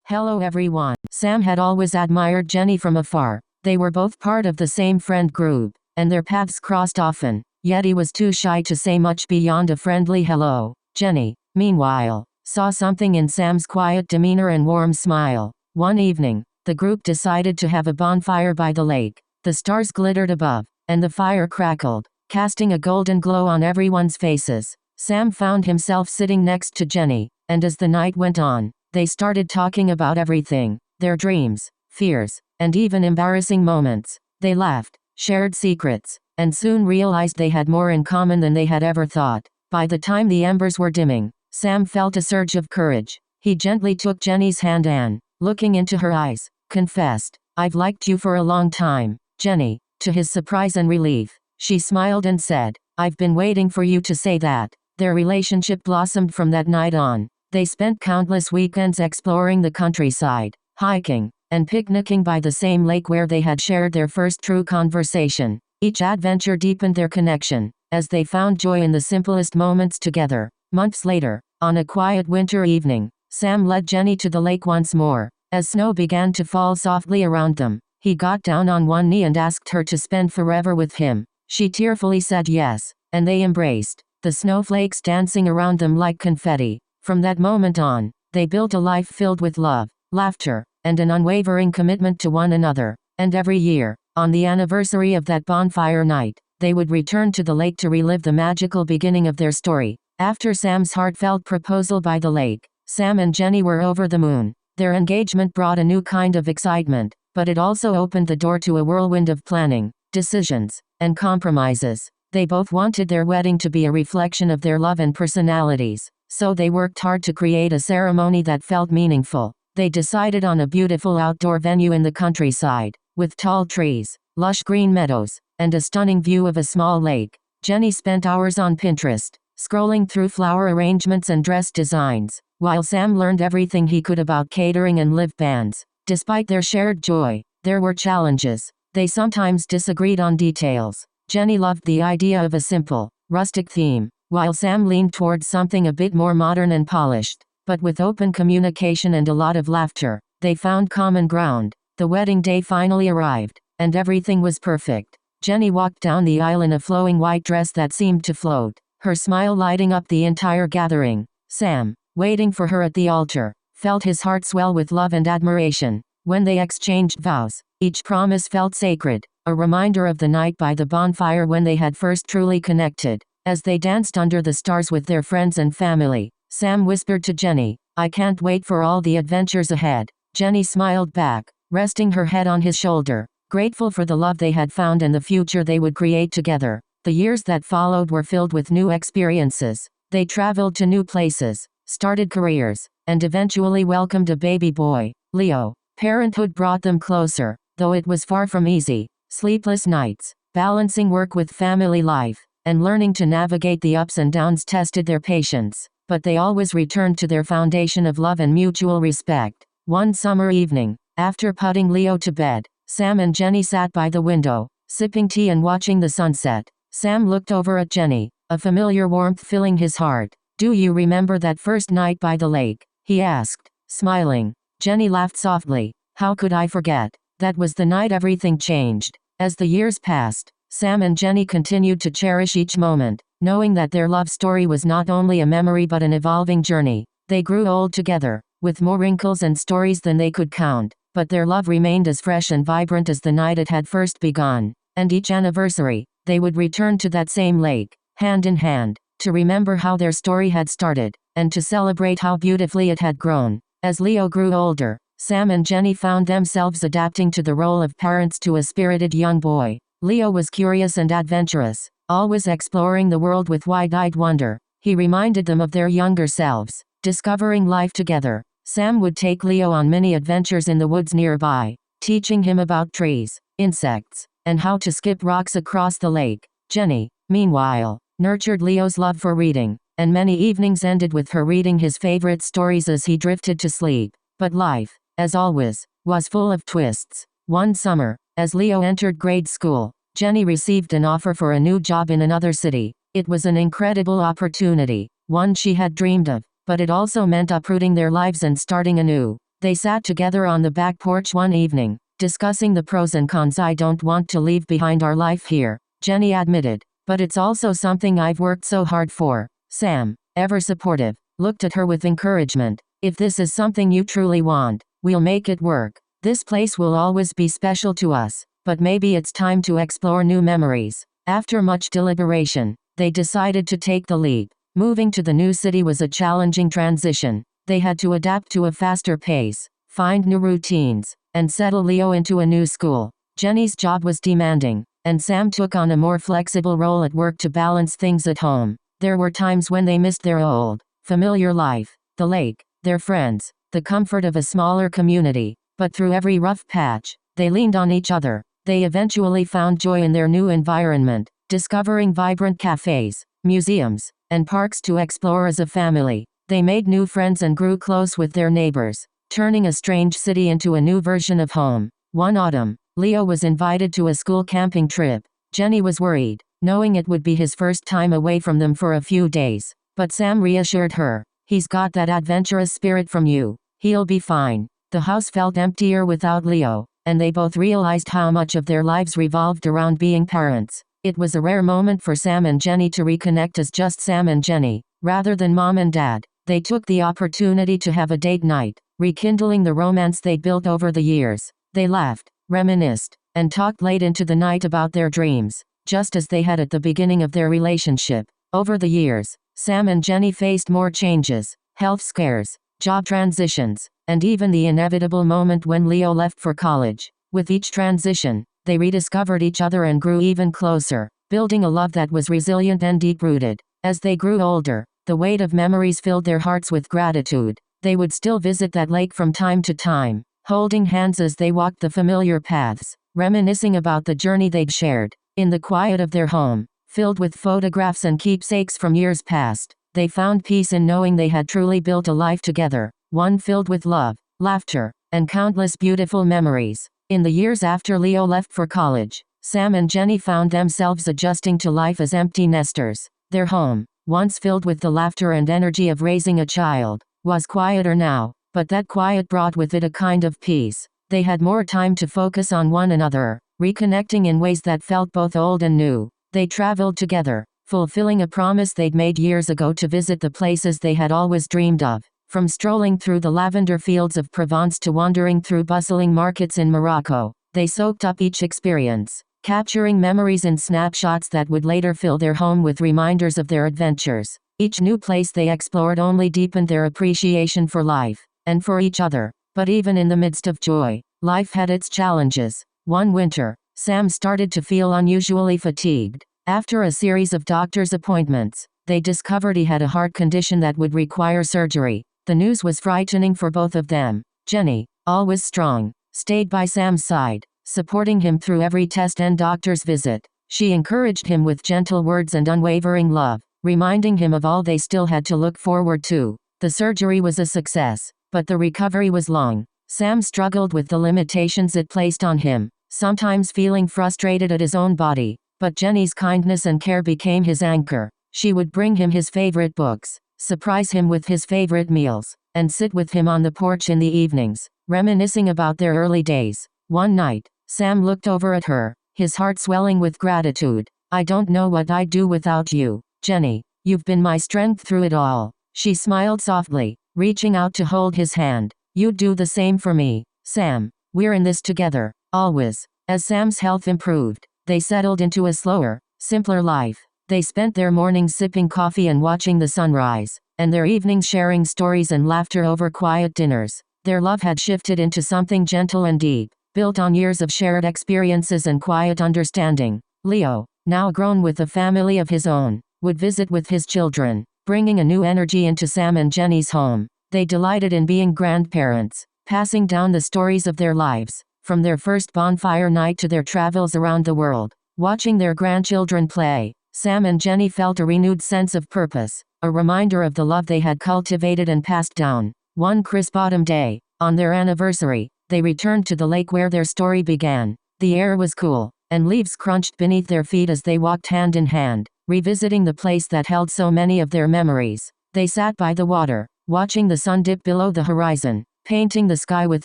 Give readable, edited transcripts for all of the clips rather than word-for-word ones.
Hello everyone. Sam had always admired Jenny from afar. They were both part of the same friend group, and their paths crossed often, yet he was too shy to say much beyond a friendly hello. Jenny, meanwhile, saw something in Sam's quiet demeanor and warm smile. One evening, the group decided to have a bonfire by the lake. The stars glittered above, and the fire crackled, casting a golden glow on everyone's faces. Sam found himself sitting next to Jenny, and as the night went on, they started talking about everything, their dreams, fears, and even embarrassing moments. They laughed, shared secrets, and soon realized they had more in common than they had ever thought. By the time the embers were dimming, Sam felt a surge of courage. He gently took Jenny's hand and, looking into her eyes, confessed, "I've liked you for a long time, Jenny." To his surprise and relief, she smiled and said, "I've been waiting for you to say that." Their relationship blossomed from that night on. They spent countless weekends exploring the countryside, hiking, and picnicking by the same lake where they had shared their first true conversation. Each adventure deepened their connection, as they found joy in the simplest moments together. Months later, on a quiet winter evening, Sam led Jenny to the lake once more. As snow began to fall softly around them, he got down on one knee and asked her to spend forever with him. She tearfully said yes, and they embraced, the snowflakes dancing around them like confetti. From that moment on, they built a life filled with love, laughter, and an unwavering commitment to one another. And every year, on the anniversary of that bonfire night, they would return to the lake to relive the magical beginning of their story. After Sam's heartfelt proposal by the lake, Sam and Jenny were over the moon. Their engagement brought a new kind of excitement, but it also opened the door to a whirlwind of planning, decisions, and compromises. They both wanted their wedding to be a reflection of their love and personalities, so they worked hard to create a ceremony that felt meaningful. They decided on a beautiful outdoor venue in the countryside, with tall trees, lush green meadows, and a stunning view of a small lake. Jenny spent hours on Pinterest, scrolling through flower arrangements and dress designs, while Sam learned everything he could about catering and live bands. Despite their shared joy, there were challenges. They sometimes disagreed on details. Jenny loved the idea of a simple, rustic theme, while Sam leaned towards something a bit more modern and polished. But with open communication and a lot of laughter, they found common ground. The wedding day finally arrived, and everything was perfect. Jenny walked down the aisle in a flowing white dress that seemed to float, her smile lighting up the entire gathering. Sam, waiting for her at the altar, felt his heart swell with love and admiration. When they exchanged vows, each promise felt sacred, a reminder of the night by the bonfire when they had first truly connected. As they danced under the stars with their friends and family, Sam whispered to Jenny, "I can't wait for all the adventures ahead." Jenny smiled back, resting her head on his shoulder, grateful for the love they had found and the future they would create together. The years that followed were filled with new experiences. They traveled to new places, started careers, and eventually welcomed a baby boy, Leo. Parenthood brought them closer, though it was far from easy. Sleepless nights, balancing work with family life, and learning to navigate the ups and downs tested their patience. But they always returned to their foundation of love and mutual respect. One summer evening, after putting Leo to bed, Sam and Jenny sat by the window, sipping tea and watching the sunset. Sam looked over at Jenny, a familiar warmth filling his heart. "Do you remember that first night by the lake?" he asked, smiling. Jenny laughed softly. "How could I forget? That was the night everything changed." As the years passed, Sam and Jenny continued to cherish each moment, knowing that their love story was not only a memory but an evolving journey. They grew old together, with more wrinkles and stories than they could count, but their love remained as fresh and vibrant as the night it had first begun. And each anniversary, they would return to that same lake, hand in hand, to remember how their story had started, and to celebrate how beautifully it had grown. As Leo grew older, Sam and Jenny found themselves adapting to the role of parents to a spirited young boy. Leo was curious and adventurous, always exploring the world with wide-eyed wonder. He reminded them of their younger selves, discovering life together. Sam would take Leo on many adventures in the woods nearby, teaching him about trees, insects, and how to skip rocks across the lake. Jenny, meanwhile, nurtured Leo's love for reading, and many evenings ended with her reading his favorite stories as he drifted to sleep. But life, as always, was full of twists. One summer, as Leo entered grade school, Jenny received an offer for a new job in another city. It was an incredible opportunity, one she had dreamed of, but it also meant uprooting their lives and starting anew. They sat together on the back porch one evening, discussing the pros and cons. "I don't want to leave behind our life here," Jenny admitted, "but it's also something I've worked so hard for." Sam, ever supportive, looked at her with encouragement. "If this is something you truly want, we'll make it work. This place will always be special to us, but maybe it's time to explore new memories." After much deliberation, they decided to take the leap. Moving to the new city was a challenging transition. They had to adapt to a faster pace, find new routines, and settle Leo into a new school. Jenny's job was demanding, and Sam took on a more flexible role at work to balance things at home. There were times when they missed their old, familiar life, the lake, their friends, the comfort of a smaller community. But through every rough patch, they leaned on each other. They eventually found joy in their new environment, discovering vibrant cafes, museums, and parks to explore as a family. They made new friends and grew close with their neighbors, turning a strange city into a new version of home. One autumn, Leo was invited to a school camping trip. Jenny was worried, knowing it would be his first time away from them for a few days. But Sam reassured her, "He's got that adventurous spirit from you. He'll be fine." The house felt emptier without Leo, and they both realized how much of their lives revolved around being parents. It was a rare moment for Sam and Jenny to reconnect as just Sam and Jenny, rather than mom and dad. They took the opportunity to have a date night, rekindling the romance they'd built over the years. They laughed, reminisced, and talked late into the night about their dreams, just as they had at the beginning of their relationship. Over the years, Sam and Jenny faced more changes, health scares, job transitions, and even the inevitable moment when Leo left for college. With each transition, they rediscovered each other and grew even closer, building a love that was resilient and deep-rooted. As they grew older, the weight of memories filled their hearts with gratitude. They would still visit that lake from time to time, holding hands as they walked the familiar paths, reminiscing about the journey they'd shared. In the quiet of their home, filled with photographs and keepsakes from years past, they found peace in knowing they had truly built a life together, one filled with love, laughter, and countless beautiful memories. In the years after Leo left for college, Sam and Jenny found themselves adjusting to life as empty nesters. Their home, once filled with the laughter and energy of raising a child, was quieter now, but that quiet brought with it a kind of peace. They had more time to focus on one another, reconnecting in ways that felt both old and new. They traveled together, fulfilling a promise they'd made years ago to visit the places they had always dreamed of. From strolling through the lavender fields of Provence to wandering through bustling markets in Morocco, they soaked up each experience, capturing memories in snapshots that would later fill their home with reminders of their adventures. Each new place they explored only deepened their appreciation for life, and for each other. But even in the midst of joy, life had its challenges. One winter, Sam started to feel unusually fatigued. After a series of doctor's appointments, they discovered he had a heart condition that would require surgery. The news was frightening for both of them. Jenny, always strong, stayed by Sam's side, supporting him through every test and doctor's visit. She encouraged him with gentle words and unwavering love, reminding him of all they still had to look forward to. The surgery was a success, but the recovery was long. Sam struggled with the limitations it placed on him, sometimes feeling frustrated at his own body, but Jenny's kindness and care became his anchor. She would bring him his favorite books, surprise him with his favorite meals, and sit with him on the porch in the evenings, reminiscing about their early days. One night, Sam looked over at her, his heart swelling with gratitude. "I don't know what I'd do without you, Jenny. You've been my strength through it all." She smiled softly, reaching out to hold his hand. "You'd do the same for me, Sam. We're in this together, always." As Sam's health improved, they settled into a slower, simpler life. They spent their mornings sipping coffee and watching the sunrise, and their evenings sharing stories and laughter over quiet dinners. Their love had shifted into something gentle and deep, built on years of shared experiences and quiet understanding. Leo, now grown with a family of his own, would visit with his children, bringing a new energy into Sam and Jenny's home. They delighted in being grandparents, passing down the stories of their lives, from their first bonfire night to their travels around the world. Watching their grandchildren play, Sam and Jenny felt a renewed sense of purpose, a reminder of the love they had cultivated and passed down. One crisp autumn day, on their anniversary, they returned to the lake where their story began. The air was cool, and leaves crunched beneath their feet as they walked hand in hand, revisiting the place that held so many of their memories. They sat by the water, watching the sun dip below the horizon, painting the sky with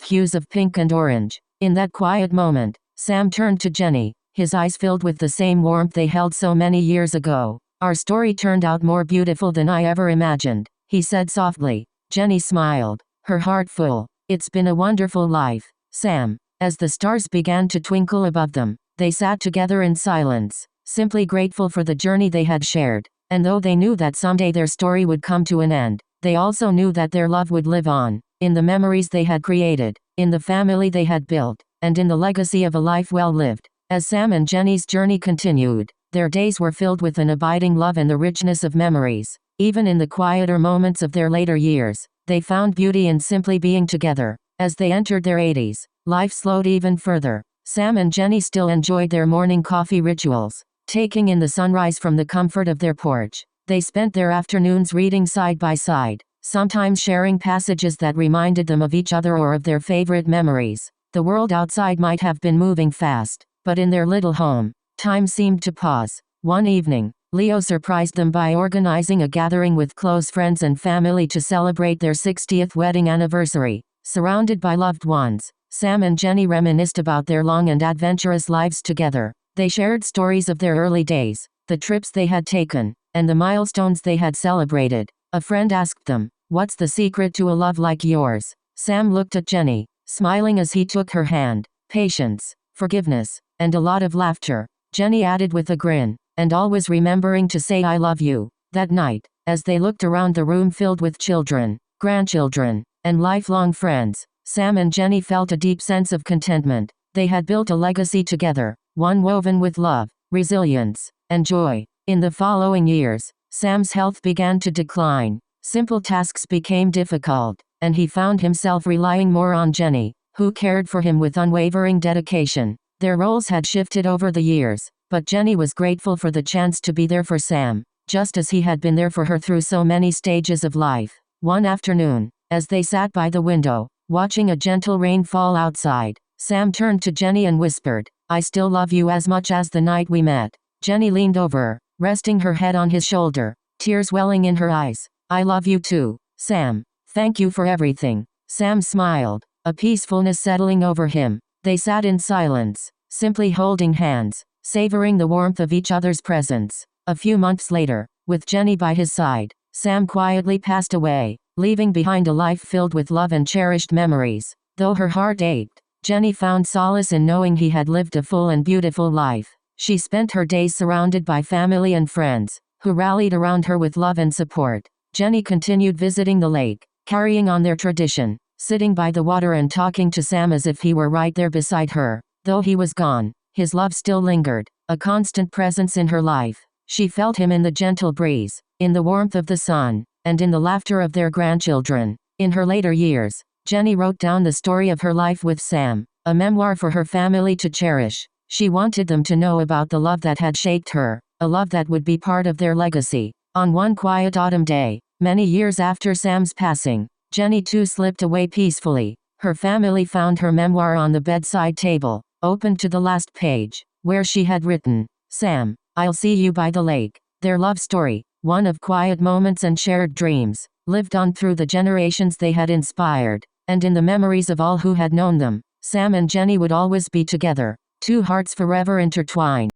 hues of pink and orange. In that quiet moment, Sam turned to Jenny, his eyes filled with the same warmth they held so many years ago. "Our story turned out more beautiful than I ever imagined," he said softly. Jenny smiled, her heart full. "It's been a wonderful life, Sam." As the stars began to twinkle above them, they sat together in silence, simply grateful for the journey they had shared. And though they knew that someday their story would come to an end, they also knew that their love would live on, in the memories they had created, in the family they had built, and in the legacy of a life well lived. As Sam and Jenny's journey continued, their days were filled with an abiding love and the richness of memories. Even in the quieter moments of their later years, they found beauty in simply being together. As they entered their 80s, life slowed even further. Sam and Jenny still enjoyed their morning coffee rituals, taking in the sunrise from the comfort of their porch. They spent their afternoons reading side by side, sometimes sharing passages that reminded them of each other or of their favorite memories. The world outside might have been moving fast, but in their little home, time seemed to pause. One evening, Leo surprised them by organizing a gathering with close friends and family to celebrate their 60th wedding anniversary. Surrounded by loved ones, Sam and Jenny reminisced about their long and adventurous lives together. They shared stories of their early days, the trips they had taken, and the milestones they had celebrated. A friend asked them, "What's the secret to a love like yours?" Sam looked at Jenny, smiling as he took her hand. "Patience, forgiveness, and a lot of laughter," Jenny added with a grin, "and always remembering to say I love you." That night, as they looked around the room filled with children, grandchildren, and lifelong friends, Sam and Jenny felt a deep sense of contentment. They had built a legacy together, one woven with love, resilience, and joy. In the following years, Sam's health began to decline. Simple tasks became difficult, and he found himself relying more on Jenny, who cared for him with unwavering dedication. Their roles had shifted over the years, but Jenny was grateful for the chance to be there for Sam, just as he had been there for her through so many stages of life. One afternoon, as they sat by the window, watching a gentle rain fall outside, Sam turned to Jenny and whispered, "I still love you as much as the night we met." Jenny leaned over, resting her head on his shoulder, tears welling in her eyes. "I love you too, Sam. Thank you for everything." Sam smiled, a peacefulness settling over him. They sat in silence, simply holding hands, savoring the warmth of each other's presence. A few months later, with Jenny by his side, Sam quietly passed away, leaving behind a life filled with love and cherished memories. Though her heart ached, Jenny found solace in knowing he had lived a full and beautiful life. She spent her days surrounded by family and friends, who rallied around her with love and support. Jenny continued visiting the lake, carrying on their tradition, sitting by the water and talking to Sam as if he were right there beside her. Though he was gone, his love still lingered, a constant presence in her life. She felt him in the gentle breeze, in the warmth of the sun, and in the laughter of their grandchildren. In her later years, Jenny wrote down the story of her life with Sam, a memoir for her family to cherish. She wanted them to know about the love that had shaped her, a love that would be part of their legacy. On one quiet autumn day, many years after Sam's passing, Jenny too slipped away peacefully. Her family found her memoir on the bedside table, open to the last page, where she had written, "Sam, I'll see you by the lake." Their love story, one of quiet moments and shared dreams, lived on through the generations they had inspired, and in the memories of all who had known them. Sam and Jenny would always be together, two hearts forever intertwined.